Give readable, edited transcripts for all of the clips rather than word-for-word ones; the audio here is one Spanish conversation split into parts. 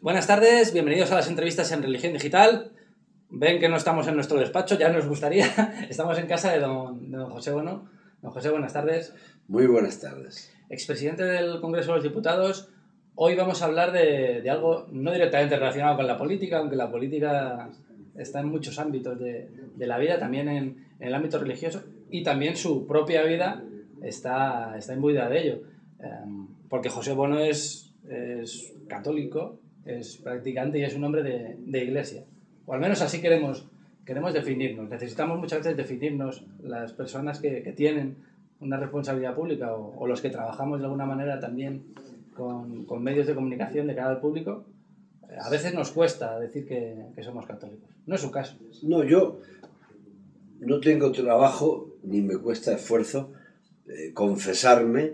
Buenas tardes, bienvenidos a las entrevistas en Religión Digital. Ven que no estamos en nuestro despacho, ya nos gustaría. Estamos en casa de don José Bono. Don José, buenas tardes. Muy buenas tardes. Expresidente del Congreso de los Diputados. Hoy vamos a hablar de algo no directamente relacionado con la política, aunque la política está en muchos ámbitos de la vida, también en el ámbito religioso, y también su propia vida está imbuida de ello. Porque José Bono es católico, es practicante y es un hombre de iglesia. O al menos así queremos definirnos. Necesitamos muchas veces definirnos las personas que tienen una responsabilidad pública o los que trabajamos de alguna manera también con medios de comunicación de cara al público. A veces nos cuesta decir que somos católicos. No es su caso. No, yo no tengo trabajo ni me cuesta esfuerzo confesarme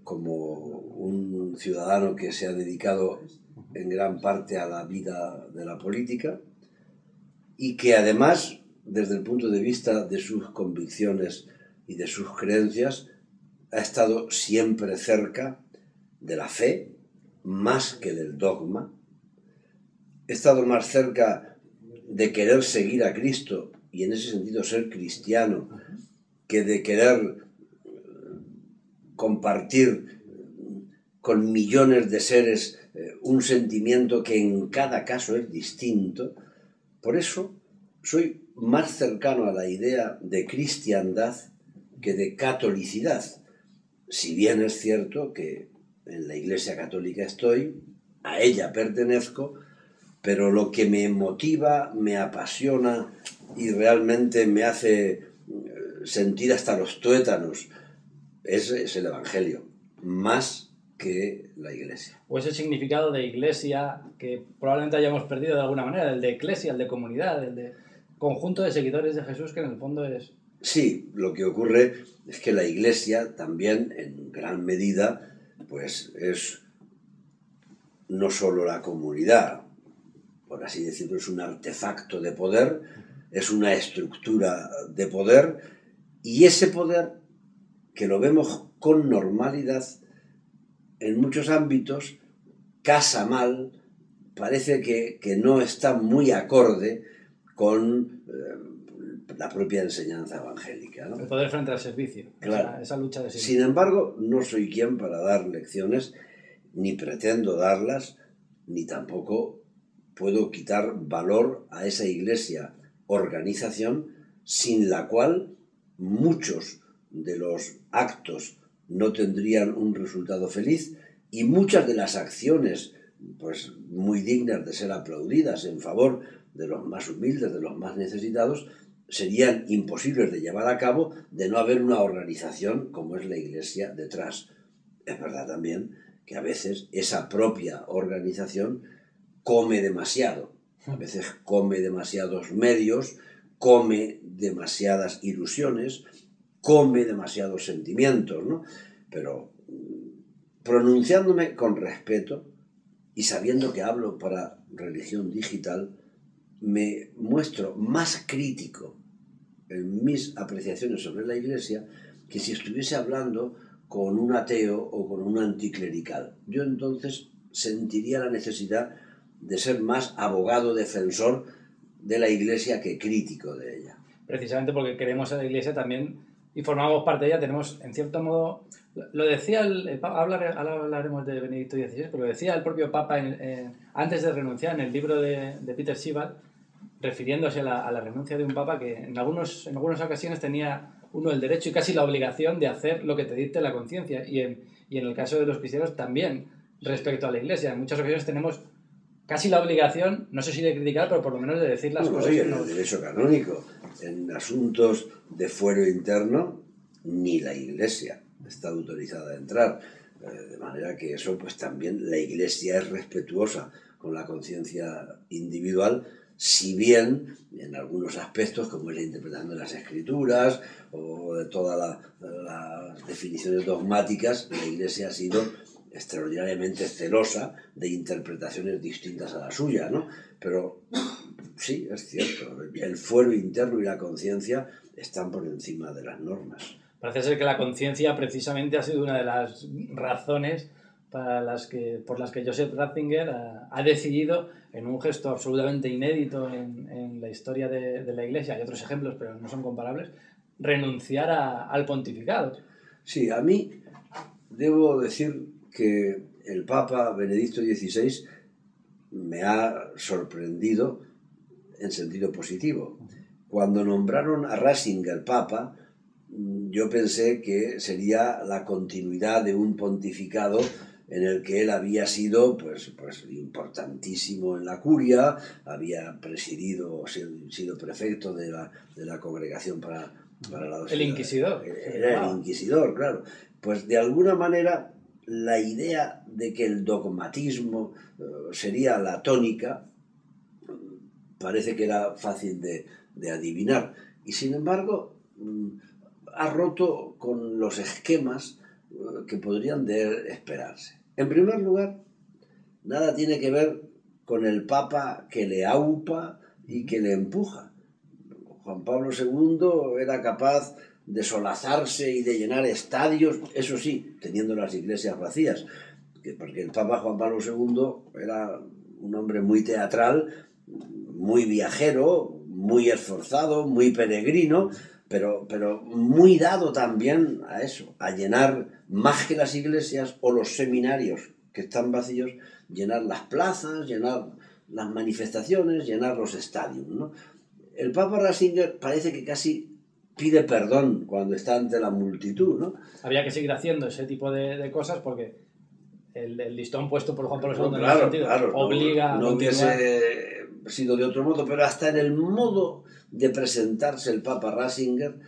como un ciudadano que se ha dedicado en gran parte a la vida de la política y que además, desde el punto de vista de sus convicciones y de sus creencias, ha estado siempre cerca de la fe más que del dogma. He estado más cerca de querer seguir a Cristo y en ese sentido ser cristiano que de querer compartir con millones de seres un sentimiento que en cada caso es distinto. Por eso soy más cercano a la idea de cristiandad que de catolicidad. Si bien es cierto que en la Iglesia Católica estoy, a ella pertenezco, pero lo que me motiva, me apasiona y realmente me hace sentir hasta los tuétanos es el Evangelio, más que la Iglesia. O ese significado de iglesia que probablemente hayamos perdido de alguna manera, el de eclesia, el de comunidad, el de conjunto de seguidores de Jesús, que en el fondo es... Sí, lo que ocurre es que la Iglesia también, en gran medida, pues es no solo la comunidad, por así decirlo, es un artefacto de poder, es una estructura de poder, y ese poder, que lo vemos con normalidad, en muchos ámbitos, casa mal, parece que no está muy acorde con la propia enseñanza evangélica, ¿no? El poder frente al servicio, claro. esa lucha de servicio. Sin embargo, no soy quien para dar lecciones, ni pretendo darlas, ni tampoco puedo quitar valor a esa iglesia organización sin la cual muchos de los actos no tendrían un resultado feliz y muchas de las acciones pues muy dignas de ser aplaudidas en favor de los más humildes, de los más necesitados, serían imposibles de llevar a cabo de no haber una organización como es la Iglesia detrás. Es verdad también que a veces esa propia organización come demasiado, a veces come demasiados medios, come demasiadas ilusiones, come demasiados sentimientos, ¿no? Pero pronunciándome con respeto y sabiendo que hablo para Religión Digital, me muestro más crítico en mis apreciaciones sobre la Iglesia que si estuviese hablando con un ateo o con un anticlerical. Yo entonces sentiría la necesidad de ser más abogado defensor de la Iglesia que crítico de ella. Precisamente porque queremos a la Iglesia también y formamos parte de ella, tenemos en cierto modo, lo decía el Papa, ahora hablaremos de Benedicto XVI, pero lo decía el propio Papa antes de renunciar en el libro de Peter Schiebald, refiriéndose a la renuncia de un Papa que en algunas ocasiones tenía uno el derecho y casi la obligación de hacer lo que te dicte la conciencia, y en el caso de los cristianos también respecto a la Iglesia. En muchas ocasiones tenemos casi la obligación, no sé si de criticar, pero por lo menos de decir las cosas. En el derecho canónico, en asuntos de fuero interno, ni la Iglesia está autorizada a entrar. De manera que eso, pues también la Iglesia es respetuosa con la conciencia individual, si bien en algunos aspectos, como es la interpretación de las Escrituras o de todas las definiciones dogmáticas, la Iglesia ha sido extraordinariamente celosa de interpretaciones distintas a la suya, ¿no? Pero sí, es cierto, el fuero interno y la conciencia están por encima de las normas. Parece ser que la conciencia precisamente ha sido una de las razones por las que Joseph Ratzinger ha decidido, en un gesto absolutamente inédito en la historia de la Iglesia, hay otros ejemplos pero no son comparables, renunciar al pontificado. Sí, a mí debo decir que el Papa Benedicto XVI me ha sorprendido en sentido positivo. Cuando nombraron a Ratzinger Papa, yo pensé que sería la continuidad de un pontificado en el que él había sido pues importantísimo en la curia, había presidido, sido prefecto de la congregación para la doctrina. El inquisidor. Era el inquisidor, claro. Pues de alguna manera la idea de que el dogmatismo sería la tónica parece que era fácil de adivinar. Y sin embargo ha roto con los esquemas que podrían de esperarse. En primer lugar, nada tiene que ver con el Papa que le aupa y que le empuja. Juan Pablo II era capaz de solazarse y de llenar estadios, eso sí, teniendo las iglesias vacías, porque el Papa Juan Pablo II era un hombre muy teatral, muy viajero, muy esforzado, muy peregrino, pero muy dado también a eso, a llenar más que las iglesias o los seminarios que están vacíos, llenar las plazas, llenar las manifestaciones, llenar los estadios, ¿no? El Papa Ratzinger parece que casi pide perdón cuando está ante la multitud, ¿no? Había que seguir haciendo ese tipo de cosas porque el listón puesto por Juan Pablo II en ese sentido obliga a no continuar. Hubiese sido de otro modo, pero hasta en el modo de presentarse el Papa Ratzinger,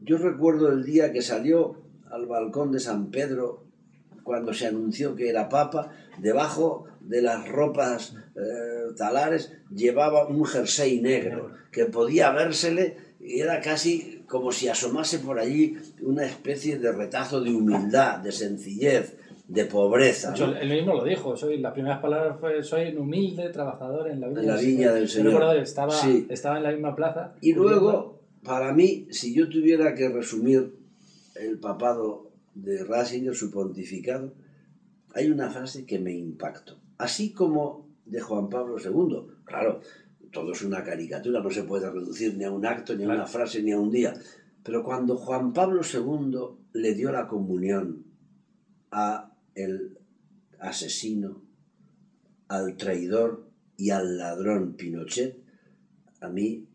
yo recuerdo el día que salió al balcón de San Pedro cuando se anunció que era Papa, debajo de las ropas talares llevaba un jersey negro que podía vérsele y era casi como si asomase por allí una especie de retazo de humildad, de sencillez, de pobreza, ¿no? Él mismo lo dijo, las primeras palabras fue: soy un humilde trabajador en la viña del Señor. Estaba en la misma plaza. Y luego, para mí, si yo tuviera que resumir el papado de Ratzinger, su pontificado, hay una frase que me impactó. Así como de Juan Pablo II, claro, todo es una caricatura, no se puede reducir ni a un acto, ni a una frase, ni a un día. Pero cuando Juan Pablo II le dio la comunión a el asesino, al traidor y al ladrón Pinochet, a mí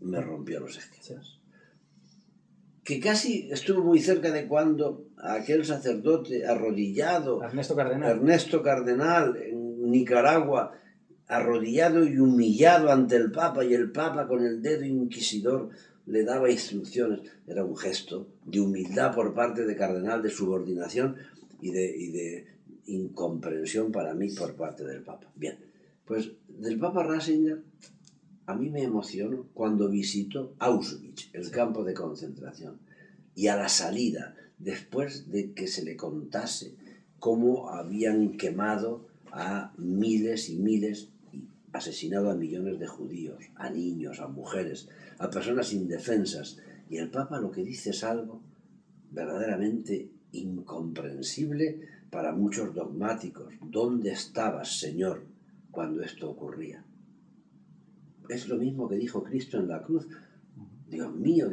me rompió los esquemas. Que casi estuvo muy cerca de cuando aquel sacerdote arrodillado, Ernesto Cardenal, en Nicaragua, arrodillado y humillado ante el Papa, y el Papa con el dedo inquisidor le daba instrucciones. Era un gesto de humildad por parte de Cardenal, de subordinación y de incomprensión para mí por parte del Papa. Bien, pues del Papa Ratzinger a mí me emocionó cuando visitó Auschwitz, el campo de concentración, y a la salida, después de que se le contase cómo habían quemado a miles y miles y asesinado a millones de judíos, a niños, a mujeres, a personas indefensas, y el Papa lo que dice es algo verdaderamente incomprensible para muchos dogmáticos. ¿Dónde estabas, Señor, cuando esto ocurría? Es lo mismo que dijo Cristo en la cruz. Dios mío,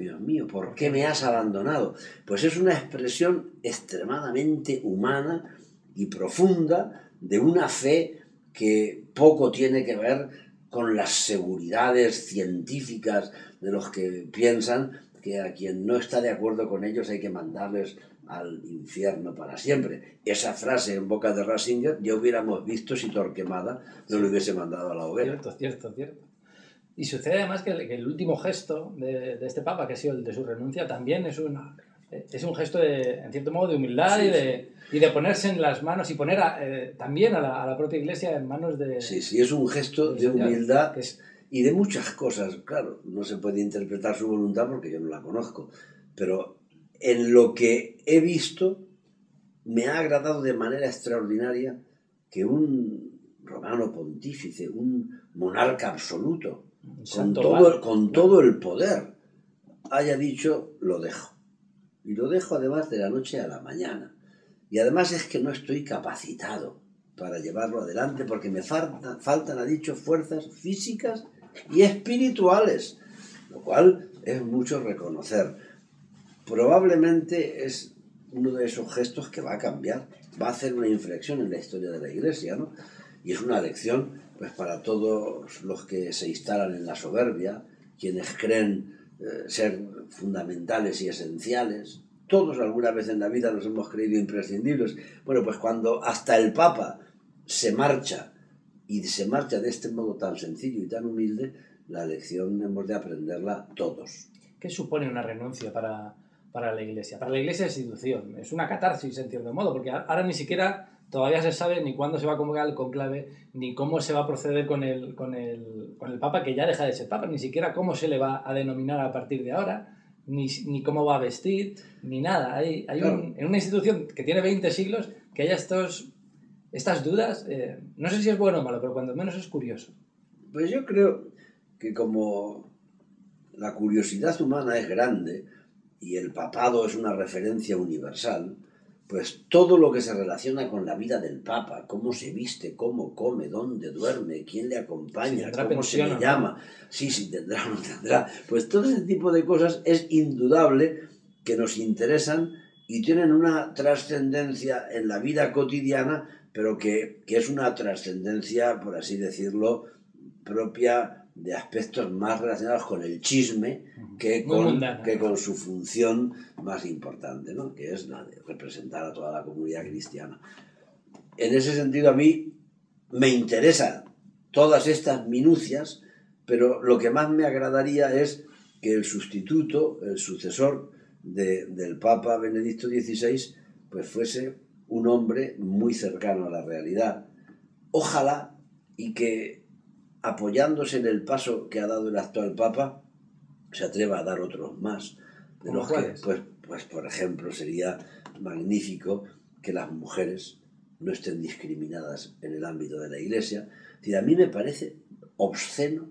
¿por qué me has abandonado? Pues es una expresión extremadamente humana y profunda de una fe que poco tiene que ver con las seguridades científicas de los que piensan que a quien no está de acuerdo con ellos hay que mandarles al infierno para siempre. Esa frase en boca de Ratzinger ya hubiéramos visto si Torquemada no lo hubiese mandado a la hoguera. Cierto. Y sucede además que el último gesto de este Papa, que ha sido el de su renuncia, también es un gesto, en cierto modo, de humildad y de ponerse en las manos y poner también a la propia Iglesia en manos de... Sí, es un gesto de humildad y de muchas cosas. Claro, no se puede interpretar su voluntad porque yo no la conozco, pero en lo que he visto me ha agradado de manera extraordinaria que un romano pontífice, un monarca absoluto, con todo el poder, haya dicho: lo dejo. Y lo dejo además de la noche a la mañana. y además es que no estoy capacitado para llevarlo adelante porque me faltan, ha dicho, fuerzas físicas y espirituales, lo cual es mucho reconocer. Probablemente es uno de esos gestos que va a cambiar, va a hacer una inflexión en la historia de la Iglesia, ¿no? Y es una lección pues para todos los que se instalan en la soberbia, quienes creen ser fundamentales y esenciales. Todos alguna vez en la vida nos hemos creído imprescindibles. Bueno, pues cuando hasta el Papa se marcha, y se marcha de este modo tan sencillo y tan humilde, la lección hemos de aprenderla todos. ¿Qué supone una renuncia para la Iglesia? Para la Iglesia es institución, es una catarsis en cierto modo, porque ahora ni siquiera todavía se sabe ni cuándo se va a convocar el conclave, ni cómo se va a proceder con el Papa, que ya deja de ser Papa, ni siquiera cómo se le va a denominar a partir de ahora, ni cómo va a vestir, ni nada. Hay claro. En una institución que tiene 20 siglos que haya estas dudas, no sé si es bueno o malo, pero cuando menos es curioso. Pues yo creo que como la curiosidad humana es grande y el papado es una referencia universal, pues todo lo que se relaciona con la vida del Papa, cómo se viste, cómo come, dónde duerme, quién le acompaña, cómo pensión, se le llama, sí, tendrá o no tendrá, pues todo ese tipo de cosas es indudable que nos interesan y tienen una trascendencia en la vida cotidiana, pero que es una trascendencia, por así decirlo, propia de aspectos más relacionados con el chisme que con su función más importante, ¿no? Que es la de representar a toda la comunidad cristiana. En ese sentido, a mí me interesan todas estas minucias, pero lo que más me agradaría es que el sustituto, el sucesor del Papa Benedicto XVI, pues fuese un hombre muy cercano a la realidad. Ojalá y que, apoyándose en el paso que ha dado el actual Papa, se atreva a dar otros más. De los que, pues, por ejemplo, sería magnífico que las mujeres no estén discriminadas en el ámbito de la Iglesia. Es decir, a mí me parece obsceno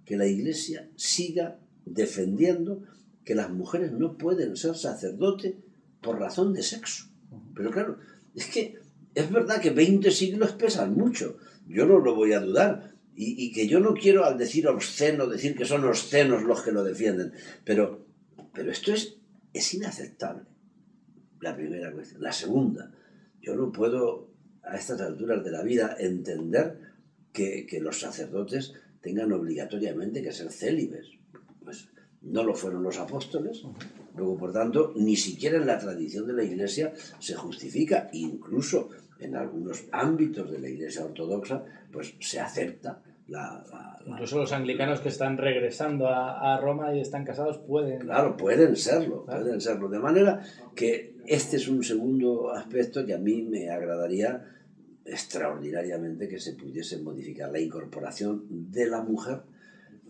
que la Iglesia siga defendiendo que las mujeres no pueden ser sacerdotes por razón de sexo. Pero claro, es que es verdad que 20 siglos pesan mucho. Yo no lo voy a dudar. Y que yo no quiero, al decir obsceno, decir que son obscenos los que lo defienden. Pero esto es inaceptable. La primera cuestión. La segunda, yo no puedo, a estas alturas de la vida, entender que los sacerdotes tengan obligatoriamente que ser célibes. Pues no lo fueron los apóstoles. Luego, por tanto, ni siquiera en la tradición de la Iglesia se justifica. Incluso en algunos ámbitos de la Iglesia ortodoxa, pues se acepta incluso los anglicanos que están regresando a Roma y están casados pueden... Claro, pueden serlo. De manera que este es un segundo aspecto que a mí me agradaría extraordinariamente que se pudiese modificar, la incorporación de la mujer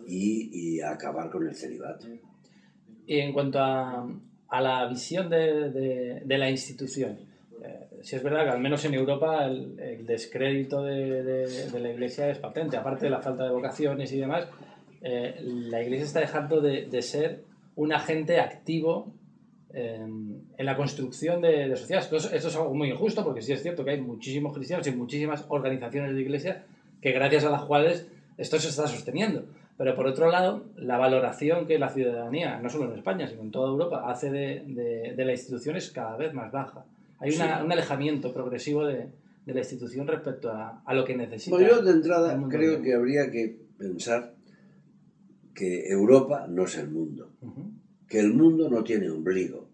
y acabar con el celibato. Y en cuanto a la visión de la institución, si es verdad que al menos en Europa el descrédito de la Iglesia es patente, aparte de la falta de vocaciones y demás, la Iglesia está dejando de ser un agente activo en la construcción de sociedades. Esto es algo muy injusto, porque sí es cierto que hay muchísimos cristianos y muchísimas organizaciones de Iglesia que gracias a las cuales esto se está sosteniendo. Pero por otro lado, la valoración que la ciudadanía, no solo en España, sino en toda Europa, hace de la institución es cada vez más baja. Hay un alejamiento progresivo de la institución respecto a lo que necesita. Bueno, yo de entrada creo que habría que pensar que Europa no es el mundo, que el mundo no tiene ombligo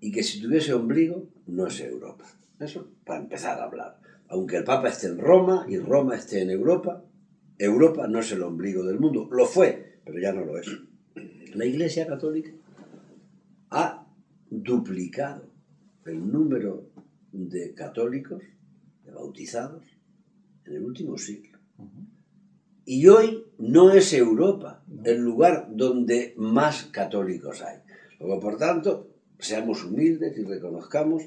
y que si tuviese ombligo no es Europa. Eso para empezar a hablar. Aunque el Papa esté en Roma y Roma esté en Europa, Europa no es el ombligo del mundo. Lo fue, pero ya no lo es. La Iglesia Católica ha duplicado el número de católicos, de bautizados, en el último siglo. Y hoy no es Europa el lugar donde más católicos hay. Luego, por tanto, seamos humildes y reconozcamos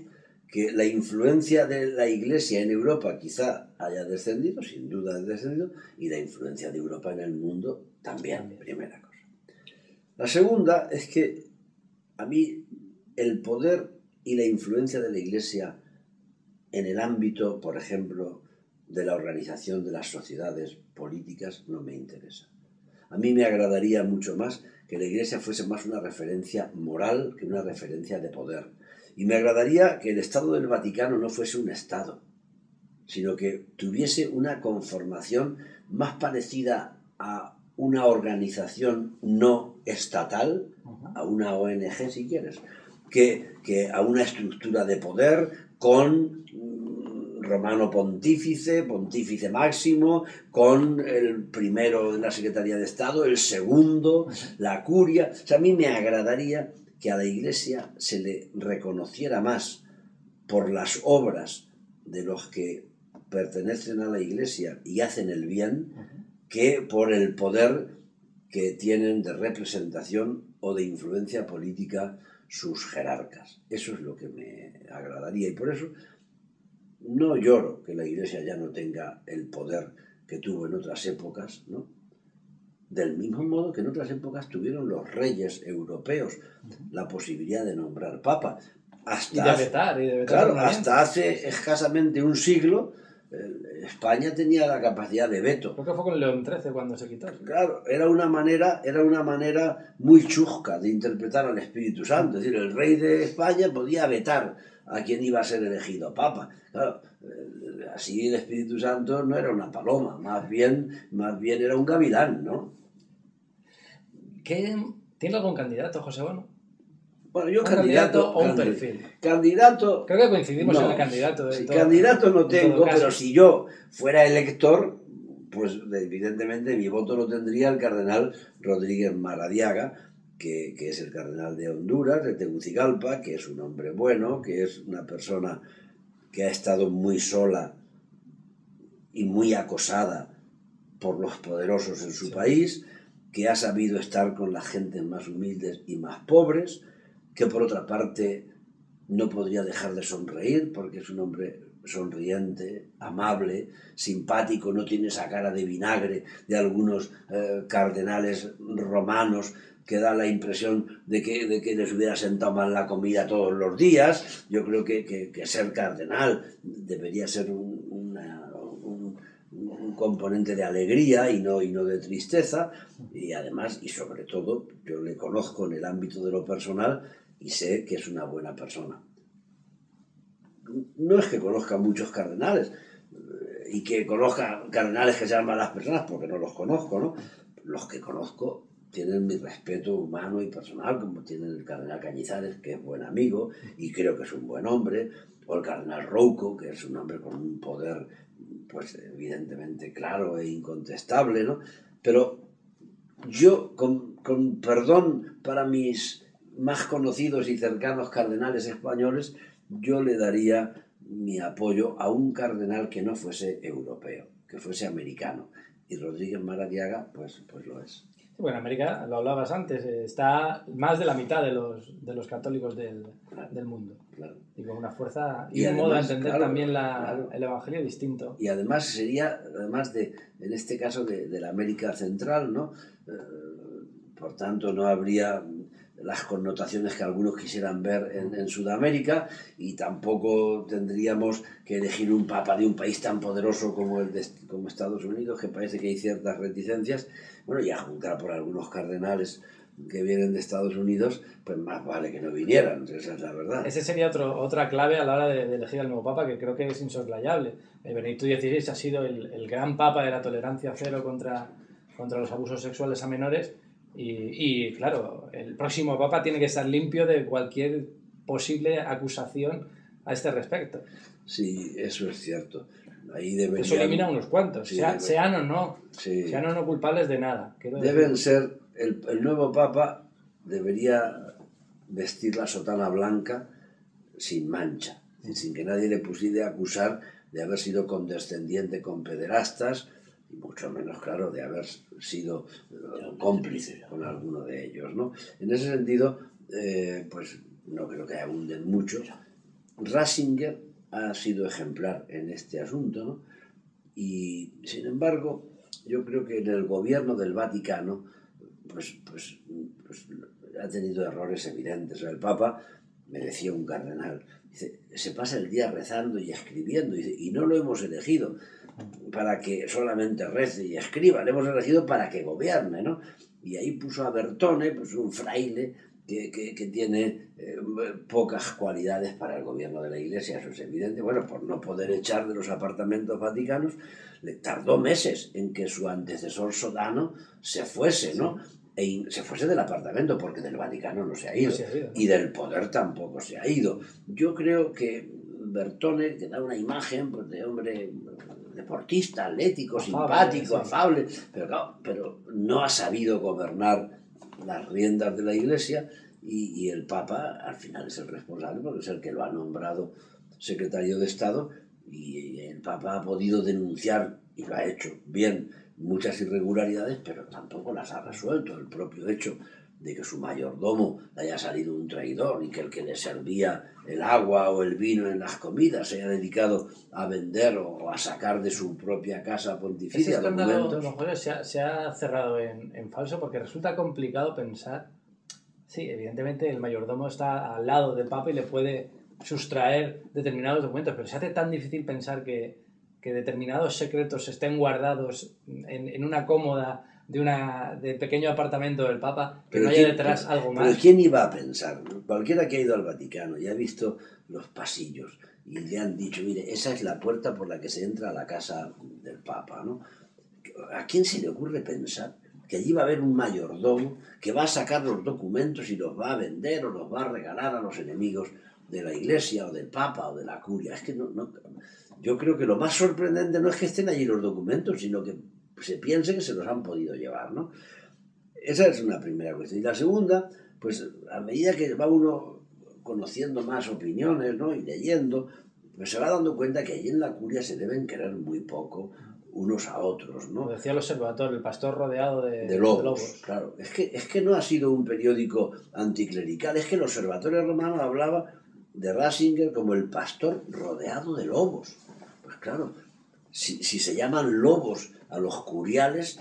que la influencia de la Iglesia en Europa quizá haya descendido, sin duda ha descendido, y la influencia de Europa en el mundo también, primera cosa. La segunda es que a mí el poder y la influencia de la Iglesia en el ámbito, por ejemplo, de la organización de las sociedades políticas, no me interesa. A mí me agradaría mucho más que la Iglesia fuese más una referencia moral que una referencia de poder. Y me agradaría que el Estado del Vaticano no fuese un Estado, sino que tuviese una conformación más parecida a una organización no estatal, a una ONG si quieres, que a una estructura de poder con romano pontífice, pontífice máximo, con el primero de la Secretaría de Estado, el segundo, la curia. O sea, a mí me agradaría que a la Iglesia se le reconociera más por las obras de los que pertenecen a la Iglesia y hacen el bien, que por el poder que tienen de representación o de influencia política sus jerarcas. Eso es lo que me agradaría, y por eso no lloro que la Iglesia ya no tenga el poder que tuvo en otras épocas, ¿no? Del mismo modo que en otras épocas tuvieron los reyes europeos la posibilidad de nombrar papa. Hasta hace escasamente un siglo, España tenía la capacidad de veto. Creo que fue con León XIII cuando se quitó. Claro, era una manera muy chusca de interpretar al Espíritu Santo. Es decir, el rey de España podía vetar a quien iba a ser elegido papa. Claro, así el Espíritu Santo no era una paloma, más bien era un gavilán, ¿no? ¿Tiene algún candidato, José Bono? Bueno, yo candidato o un perfil. Candidato. Creo que coincidimos en el candidato. Candidato no tengo, pero si yo fuera elector, pues evidentemente mi voto lo tendría el cardenal Rodríguez Maradiaga, que es el cardenal de Honduras, de Tegucigalpa, que es un hombre bueno, que es una persona que ha estado muy sola y muy acosada por los poderosos en su país, que ha sabido estar con las gentes más humildes y más pobres, que por otra parte no podría dejar de sonreír porque es un hombre sonriente, amable, simpático, no tiene esa cara de vinagre de algunos cardenales romanos que da la impresión de que les hubiera sentado mal la comida todos los días. Yo creo que ser cardenal debería ser un componente de alegría y no de tristeza, y además, y sobre todo, yo le conozco en el ámbito de lo personal y sé que es una buena persona. No es que conozca muchos cardenales y que conozca cardenales que sean malas personas, porque no los conozco, ¿no? Los que conozco tienen mi respeto humano y personal, como tienen el cardenal Cañizares, que es buen amigo y creo que es un buen hombre, o el cardenal Rouco, que es un hombre con un poder, pues evidentemente claro e incontestable, ¿no? Pero yo, con perdón para mis más conocidos y cercanos cardenales españoles, yo le daría mi apoyo a un cardenal que no fuese europeo, que fuese americano. Y Rodríguez Maradiaga, pues lo es. Bueno, América, lo hablabas antes, está más de la mitad de los católicos del mundo. Claro. Y con una fuerza y un modo de entender también el Evangelio distinto. Y además sería, en este caso, de la América Central, ¿no? Por tanto, no habría las connotaciones que algunos quisieran ver en Sudamérica, y tampoco tendríamos que elegir un papa de un país tan poderoso como Estados Unidos, que parece que hay ciertas reticencias. Bueno, y a juzgar por algunos cardenales que vienen de Estados Unidos, pues más vale que no vinieran, esa es la verdad. Ese sería otra clave a la hora de elegir al nuevo papa, que creo que es insoslayable. Benedicto XVI ha sido el gran papa de la tolerancia cero contra los abusos sexuales a menores, y claro, el próximo papa tiene que estar limpio de cualquier posible acusación a este respecto. Sí, eso es cierto. Ahí deberían... Eso elimina unos cuantos, sí, sean o no culpables de nada. Deben ser... El nuevo papa debería vestir la sotana blanca sin mancha, sin que nadie le pudiera acusar de haber sido condescendiente con pederastas, y mucho menos, claro, de haber sido cómplice con alguno de ellos, ¿no? En ese sentido, pues no creo que abunden mucho. Ratzinger ha sido ejemplar en este asunto, ¿no? Y, sin embargo, yo creo que en el gobierno del Vaticano pues ha tenido errores evidentes. El Papa me decía un cardenal, dice, se pasa el día rezando y escribiendo, dice, y no lo hemos elegido para que solamente rece y escriba, lo hemos elegido para que gobierne, ¿no? Y ahí puso a Bertone, pues un fraile que tiene pocas cualidades para el gobierno de la Iglesia, eso es evidente. Bueno, por no poder echar de los apartamentos vaticanos, le tardó meses en que su antecesor Sodano se fuese, ¿no? Se fuese del apartamento, porque del Vaticano no se ha ido, ¿no? Y del poder tampoco se ha ido. Yo creo que Bertone, que da una imagen, pues, de hombre deportista, atlético, simpático, afable, pero no ha sabido gobernar las riendas de la Iglesia, y el Papa al final es el responsable, porque es el que lo ha nombrado secretario de Estado, y el Papa ha podido denunciar, y lo ha hecho bien, muchas irregularidades, pero tampoco las ha resuelto. El propio hecho de que su mayordomo le haya salido un traidor, y que el que le servía el agua o el vino en las comidas se haya dedicado a vender o a sacar de su propia casa pontificia documentos. Se ha cerrado en falso, porque resulta complicado pensar. Sí, evidentemente el mayordomo está al lado del Papa y le puede sustraer determinados documentos, pero se hace tan difícil pensar que determinados secretos estén guardados en una cómoda de pequeño apartamento del Papa, que no haya detrás algo más. Pero ¿quién iba a pensar? Cualquiera que ha ido al Vaticano y ha visto los pasillos y le han dicho, mire, esa es la puerta por la que se entra a la casa del Papa, ¿no? ¿A quién se le ocurre pensar que allí va a haber un mayordomo que va a sacar los documentos y los va a vender o los va a regalar a los enemigos de la Iglesia o del Papa o de la Curia? Es que no, yo creo que lo más sorprendente no es que estén allí los documentos, sino que se piense que se los han podido llevar, ¿no? Esa es una primera cuestión. Y la segunda, pues a medida que va uno conociendo más opiniones, ¿no? Y leyendo, pues se va dando cuenta que allí en la Curia se deben querer muy poco unos a otros, ¿no? Como decía el Observador, el pastor rodeado de lobos. Claro, es que no ha sido un periódico anticlerical, es que el Observatorio Romano hablaba de Ratzinger como el pastor rodeado de lobos. Pues claro, si se llaman lobos a los curiales,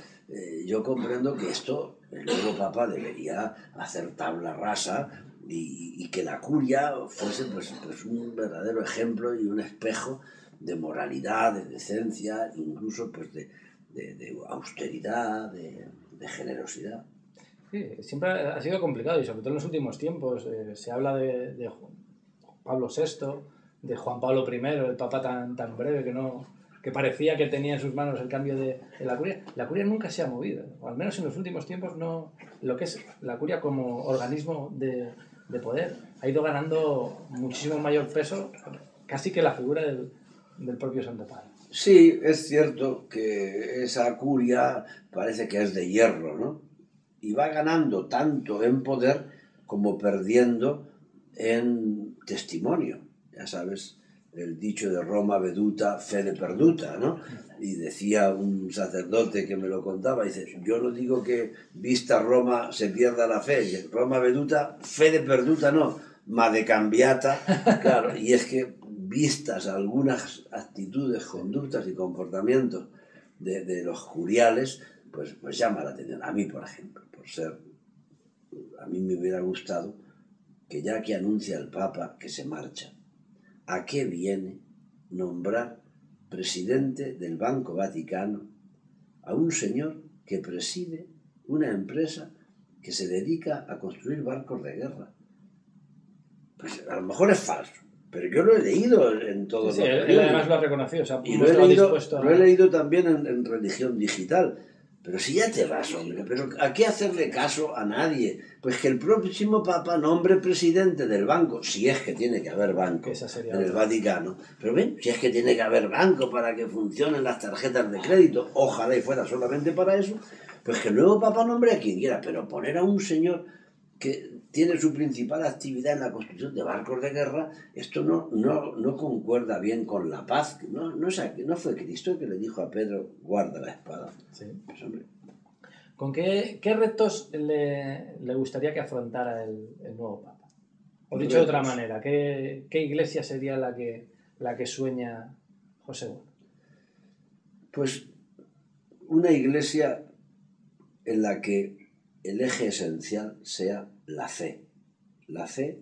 yo comprendo que esto el nuevo Papa debería hacer tabla rasa y que la curia fuese pues un verdadero ejemplo y un espejo de moralidad, de decencia, incluso pues de austeridad, de generosidad. Sí, siempre ha sido complicado, y sobre todo en los últimos tiempos. Se habla de Pablo VI, de Juan Pablo I, el Papa tan breve que parecía que tenía en sus manos el cambio de la Curia. La Curia nunca se ha movido, o al menos en los últimos tiempos no. Lo que es la Curia como organismo de poder ha ido ganando muchísimo mayor peso, casi que la figura del propio Santo Padre. Sí, es cierto que esa curia parece que es de hierro, ¿no? Y va ganando tanto en poder como perdiendo en testimonio. Ya sabes, el dicho de Roma veduta, fede perduta, ¿no? Y decía un sacerdote que me lo contaba, dice, yo no digo que vista Roma se pierda la fe, y Roma veduta, fede perduta no, ma de cambiata, claro, y es que vistas algunas actitudes, conductas y comportamientos de los curiales, pues llama la atención. A mí, por ejemplo, a mí me hubiera gustado que, ya que anuncia el Papa que se marcha, ¿a qué viene nombrar presidente del Banco Vaticano a un señor que preside una empresa que se dedica a construir barcos de guerra? Pues a lo mejor es falso, pero yo lo he leído en todos los periódicos. Él además lo ha reconocido, o sea, y lo he leído también en Religión Digital. Pero si ya te vas, hombre, pero ¿a qué hacerle caso a nadie? Pues que el próximo Papa nombre presidente del banco, si es que tiene que haber banco en el Vaticano. Pero ven, si es que tiene que haber banco para que funcionen las tarjetas de crédito, ojalá y fuera solamente para eso, pues que el nuevo Papa nombre a quien quiera, pero poner a un señor que tiene su principal actividad en la construcción de barcos de guerra, esto no concuerda bien con la paz. No fue Cristo que le dijo a Pedro, guarda la espada. Sí. Pues, hombre. ¿Con qué retos le gustaría que afrontara el nuevo Papa? O dicho de otra manera, ¿qué iglesia sería la que sueña José Bueno? Pues una iglesia en la que el eje esencial sea la fe. La fe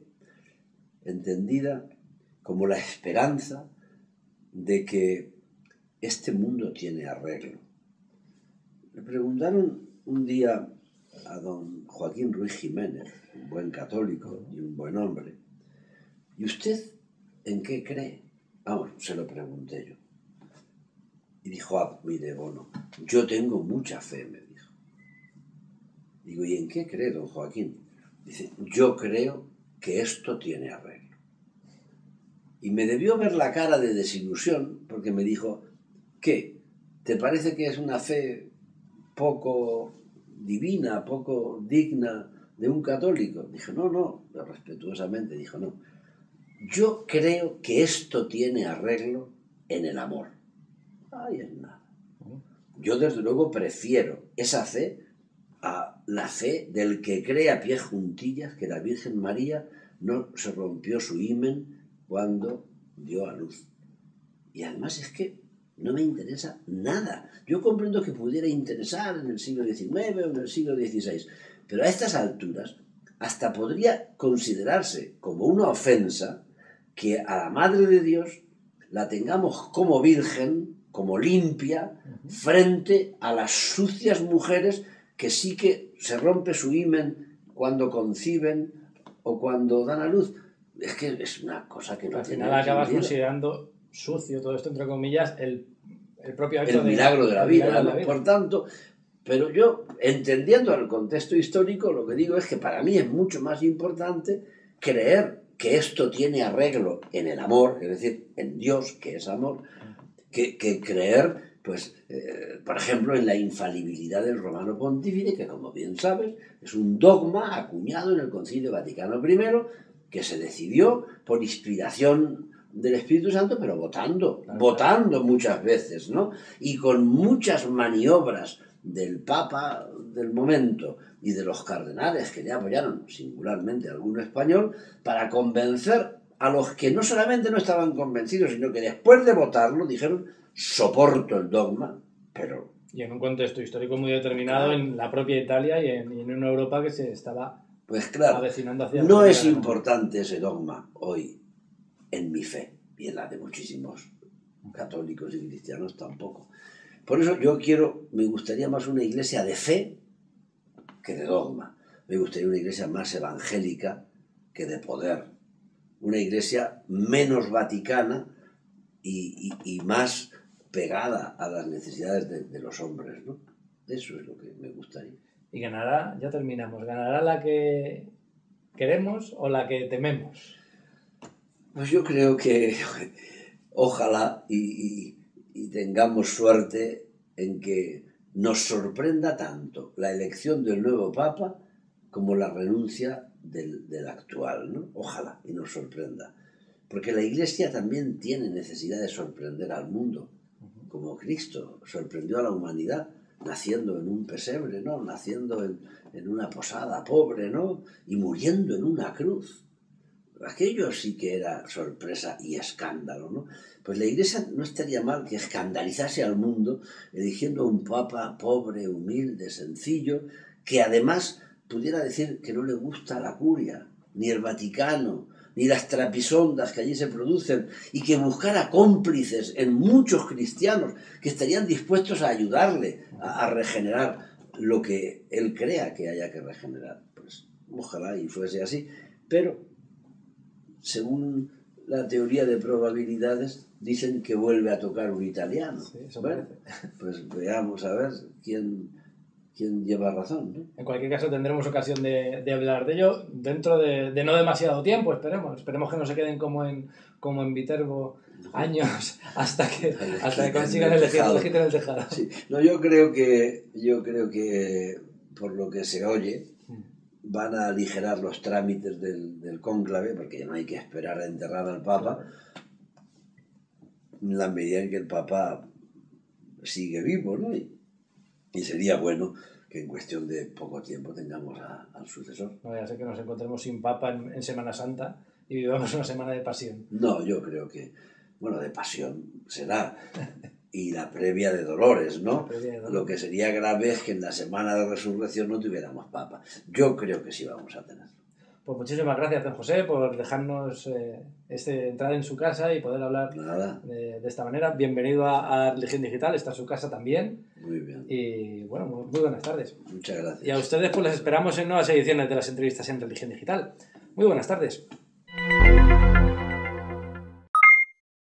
entendida como la esperanza de que este mundo tiene arreglo. Le preguntaron un día a don Joaquín Ruiz Jiménez, un buen católico y un buen hombre, ¿y usted en qué cree? Vamos, se lo pregunté yo. Y dijo, mire, bueno, yo tengo mucha fe, me dijo. Digo, ¿y en qué cree, don Joaquín? Dice, yo creo que esto tiene arreglo. Y me debió ver la cara de desilusión, porque me dijo, ¿qué? ¿Te parece que es una fe poco divina, poco digna de un católico? Dije, no, respetuosamente dijo, no. Yo creo que esto tiene arreglo en el amor. Ay, es nada. Yo desde luego prefiero esa fe a la fe del que cree a pie juntillas que la Virgen María no se rompió su himen cuando dio a luz. Y además es que no me interesa nada. Yo comprendo que pudiera interesar en el siglo XIX o en el siglo XVI, pero a estas alturas hasta podría considerarse como una ofensa que a la Madre de Dios la tengamos como virgen, como limpia, frente a las sucias mujeres que sí que se rompe su himen cuando conciben o cuando dan a luz. Es que es una cosa que no tiene sentido. Al final acabas sentido. Considerando sucio todo esto, entre comillas, el propio acto el milagro de la vida, ¿no? Por tanto, pero yo, entendiendo el contexto histórico, lo que digo es que para mí es mucho más importante creer que esto tiene arreglo en el amor, es decir, en Dios, que es amor, que creer, pues, por ejemplo, en la infalibilidad del Romano Pontífice, que como bien sabes, es un dogma acuñado en el Concilio Vaticano I, que se decidió por inspiración del Espíritu Santo, pero votando muchas veces, ¿no? Y con muchas maniobras del Papa del momento y de los cardenales que le apoyaron, singularmente alguno español, para convencer a los que no solamente no estaban convencidos, sino que después de votarlo dijeron, soporto el dogma, pero... Y en un contexto histórico muy determinado, claro, en la propia Italia y en una Europa que se estaba pues claro, avecinando hacia... No es importante ese dogma hoy en mi fe, y en la de muchísimos católicos y cristianos tampoco. Por eso me gustaría más una iglesia de fe que de dogma. Me gustaría una iglesia más evangélica que de poder. Una iglesia menos vaticana y más pegada a las necesidades de los hombres, ¿no? Eso es lo que me gustaría. Y ganará, ya terminamos, ¿ganará la que queremos o la que tememos? Pues yo creo que ojalá y tengamos suerte en que nos sorprenda tanto la elección del nuevo Papa como la renuncia del actual, ¿no? Ojalá y nos sorprenda. Porque la Iglesia también tiene necesidad de sorprender al mundo, como Cristo sorprendió a la humanidad naciendo en un pesebre, ¿no? Naciendo en una posada pobre, ¿no? Y muriendo en una cruz. Aquello sí que era sorpresa y escándalo, ¿no? Pues la Iglesia no estaría mal que escandalizase al mundo eligiendo a un papa pobre, humilde, sencillo, que además pudiera decir que no le gusta la curia, ni el Vaticano, ni las trapisondas que allí se producen, y que buscara cómplices en muchos cristianos que estarían dispuestos a ayudarle a regenerar lo que él crea que haya que regenerar. Pues ojalá y fuese así, pero según la teoría de probabilidades, dicen que vuelve a tocar un italiano. Sí, eso bueno, pues veamos a ver quién lleva razón, ¿no? En cualquier caso tendremos ocasión de hablar de ello dentro de no demasiado tiempo, esperemos que no se queden como en Viterbo años hasta que consigan elegir el tejado. Sí. No, yo creo que por lo que se oye van a aligerar los trámites del cónclave, porque ya no hay que esperar a enterrar al Papa, en la medida en que el Papa sigue vivo, ¿no? Y sería bueno que en cuestión de poco tiempo tengamos al sucesor. No vaya a ser que nos encontremos sin Papa en Semana Santa y vivamos una semana de pasión. No, yo creo que, bueno, de pasión será, y la previa de dolores, ¿no? Lo que sería grave es que en la semana de resurrección no tuviéramos Papa. Yo creo que sí vamos a tener. Pues muchísimas gracias, don José, por dejarnos entrar en su casa y poder hablar de esta manera. Bienvenido a Religión Digital, está en su casa también. Muy bien. Y bueno, muy buenas tardes. Muchas gracias. Y a ustedes pues les esperamos en nuevas ediciones de las entrevistas en Religión Digital. Muy buenas tardes.